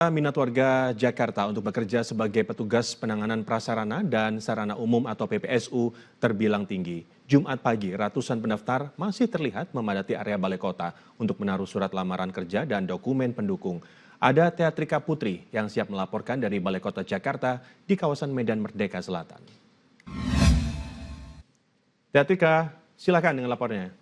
Minat warga Jakarta untuk bekerja sebagai petugas penanganan prasarana dan sarana umum atau PPSU terbilang tinggi. Jumat pagi, ratusan pendaftar masih terlihat memadati area Balai Kota untuk menaruh surat lamaran kerja dan dokumen pendukung. Ada Teatrika Putri yang siap melaporkan dari Balai Kota Jakarta di kawasan Medan Merdeka Selatan. Teatrika, silakan dengan lapornya.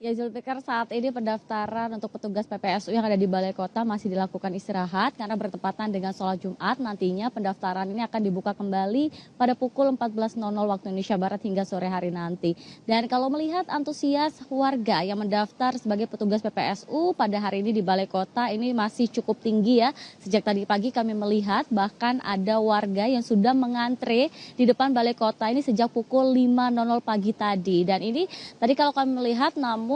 Ya Zulfikar, saat ini pendaftaran untuk petugas PPSU yang ada di Balai Kota masih dilakukan istirahat karena bertepatan dengan sholat Jumat. Nantinya pendaftaran ini akan dibuka kembali pada pukul 14.00 waktu Indonesia Barat hingga sore hari nanti. Dan kalau melihat antusias warga yang mendaftar sebagai petugas PPSU pada hari ini di Balai Kota ini masih cukup tinggi ya. Sejak tadi pagi kami melihat bahkan ada warga yang sudah mengantre di depan Balai Kota ini sejak pukul 5.00 pagi tadi. Dan ini tadi kalau kami melihat namun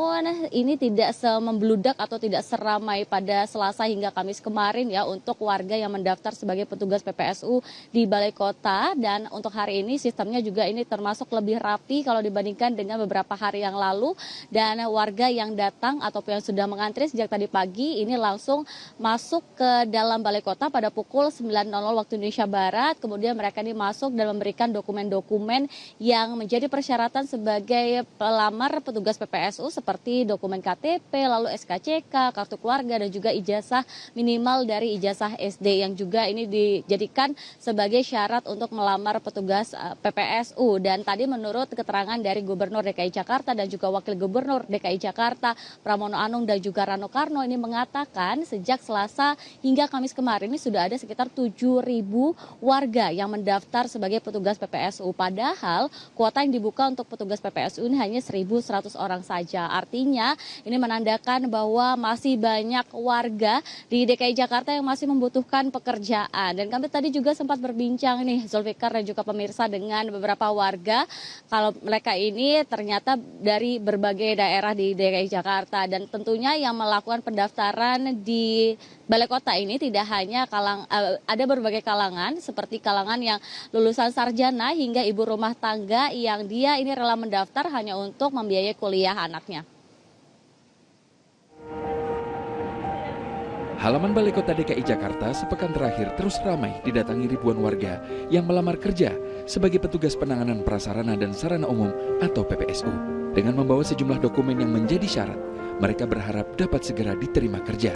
ini tidak semembludak atau tidak seramai pada Selasa hingga Kamis kemarin ya untuk warga yang mendaftar sebagai petugas PPSU di Balai Kota. Dan untuk hari ini sistemnya juga ini termasuk lebih rapi kalau dibandingkan dengan beberapa hari yang lalu. Dan warga yang datang ataupun yang sudah mengantri sejak tadi pagi ini langsung masuk ke dalam Balai Kota pada pukul 9.00 waktu Indonesia Barat. Kemudian mereka ini masuk dan memberikan dokumen-dokumen yang menjadi persyaratan sebagai pelamar petugas PPSU seperti dokumen KTP, lalu SKCK, kartu keluarga, dan juga ijazah minimal dari ijazah SD yang juga ini dijadikan sebagai syarat untuk melamar petugas PPSU. Dan tadi menurut keterangan dari Gubernur DKI Jakarta dan juga Wakil Gubernur DKI Jakarta Pramono Anung dan juga Rano Karno ini mengatakan sejak Selasa hingga Kamis kemarin ini sudah ada sekitar 7.000 warga yang mendaftar sebagai petugas PPSU. Padahal kuota yang dibuka untuk petugas PPSU ini hanya 1.100 orang saja. Artinya ini menandakan bahwa masih banyak warga di DKI Jakarta yang masih membutuhkan pekerjaan. Dan kami tadi juga sempat berbincang nih Zulfikar dan juga pemirsa dengan beberapa warga. Kalau mereka ini ternyata dari berbagai daerah di DKI Jakarta. Dan tentunya yang melakukan pendaftaran di Balai Kota ini tidak hanya ada berbagai kalangan seperti kalangan yang lulusan sarjana hingga ibu rumah tangga yang dia ini rela mendaftar hanya untuk membiayai kuliah anaknya. Halaman Balai Kota DKI Jakarta sepekan terakhir terus ramai didatangi ribuan warga yang melamar kerja sebagai petugas penanganan prasarana dan sarana umum atau PPSU. Dengan membawa sejumlah dokumen yang menjadi syarat, mereka berharap dapat segera diterima kerja.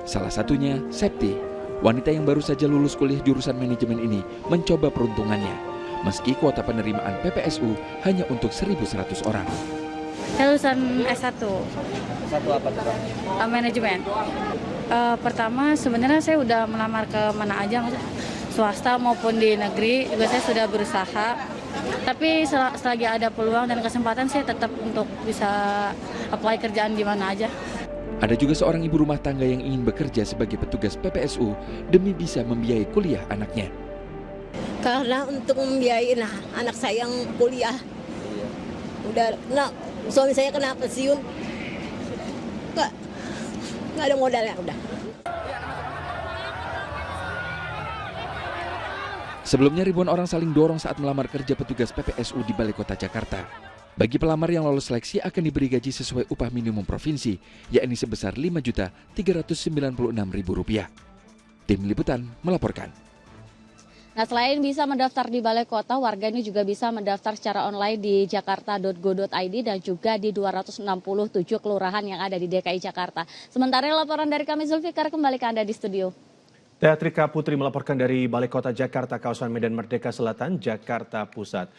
Salah satunya Septi, wanita yang baru saja lulus kuliah jurusan manajemen ini mencoba peruntungannya. Meski kuota penerimaan PPSU hanya untuk 1.100 orang. Saya lulusan S1. S1 apa tuh, Bang? Manajemen. Pertama sebenarnya saya udah melamar ke mana aja, swasta maupun di negeri juga saya sudah berusaha. Tapi selagi ada peluang dan kesempatan saya tetap untuk bisa apply kerjaan di mana aja. Ada juga seorang ibu rumah tangga yang ingin bekerja sebagai petugas PPSU demi bisa membiayai kuliah anaknya. Karena untuk membiayai anak saya yang kuliah, udah suami saya kena pensiun, nggak ada modalnya udah. Sebelumnya ribuan orang saling dorong saat melamar kerja petugas PPSU di Balai Kota Jakarta. Bagi pelamar yang lolos seleksi akan diberi gaji sesuai upah minimum provinsi, yakni sebesar Rp5.396.000. Tim Liputan melaporkan. Nah, selain bisa mendaftar di Balai Kota, warga ini juga bisa mendaftar secara online di jakarta.go.id dan juga di 267 kelurahan yang ada di DKI Jakarta. Sementara laporan dari kami Zulfikar, kembali ke Anda di studio. Teatrika Putri melaporkan dari Balai Kota Jakarta, kawasan Medan Merdeka Selatan, Jakarta Pusat.